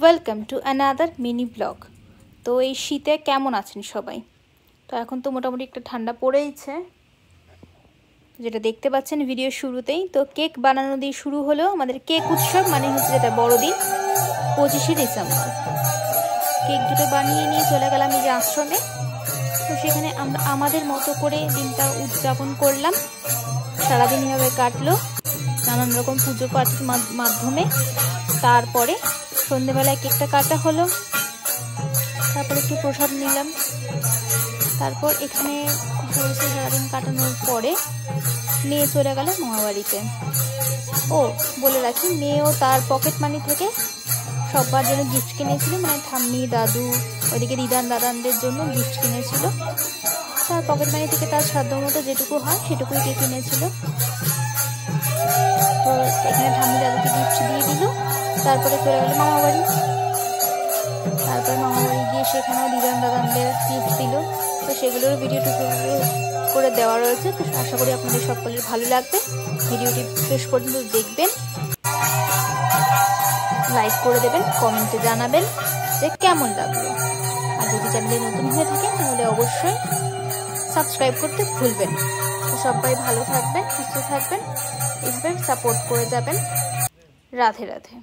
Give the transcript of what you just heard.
Welcome to another mini blog. তো এই শীতে কেমন আছেন সবাই? তো এখন তো মোটামুটি একটা ঠান্ডা পড়েইছে, যেটা দেখতে পাচ্ছেন ভিডিও শুরুতেই। তো কেক বানানো দিয়ে শুরু হলো আমাদের কেক উৎসব, মানে হচ্ছে যেটা বড়দিন, 25শে ডিসেম্বর। কেক দুটো বানিয়ে নিয়ে চলে গেলাম এই যে আশ্রমে। তো সেখানে আমরা আমাদের মতো করে দিনটা উদযাপন করলাম। সারাদিন এভাবে কাটলো নানান রকম পুজো পাঠের মাধ্যমে। তারপরে সন্ধেবেলায় কেকটা কাটা হলো, তারপর একটু প্রসাদ নিলাম। তারপর এখানে সারাদিন কাটানোর পরে মেয়ে চলে গেল মামাবাড়িতে। ও বলে রাখি, মেয়েও তার পকেট মানি থেকে সবার জন্য গিফট কিনেছিল, মানে ঠাম্মি দাদু ওইদিকে দিদান দাদানদের জন্য গিফট কিনেছিল। তার পকেট মানি থেকে তার সাধ্য মতো যেটুকু হয় সেটুকুই কে কিনেছিল। তো এখানে ঠাম্মি দাদুকে গিফট দিয়ে দিল। তারপরে চলে গেল মামাবাড়ি। তারপরে মামাবাড়ি গিয়ে সেখানেও দিদান দাদানদের গিফট দিল। তো সেগুলোর ভিডিও করে দেওয়া রয়েছে। তো আশা করি আপনাদের সকলের ভালো লাগবে। ভিডিওটি শেষ পর্যন্ত দেখবেন, লাইক করে দেবেন, কমেন্টে জানাবেন যে কেমন লাগলো। আর যদি চ্যানেলে নতুন হয়ে থাকেন তাহলে অবশ্যই সাবস্ক্রাইব করতে ভুলবেন। তো সবাই ভালো থাকবেন, সুস্থ থাকবেন, এইভাবে সাপোর্ট করে যাবেন। রাধে রাধে।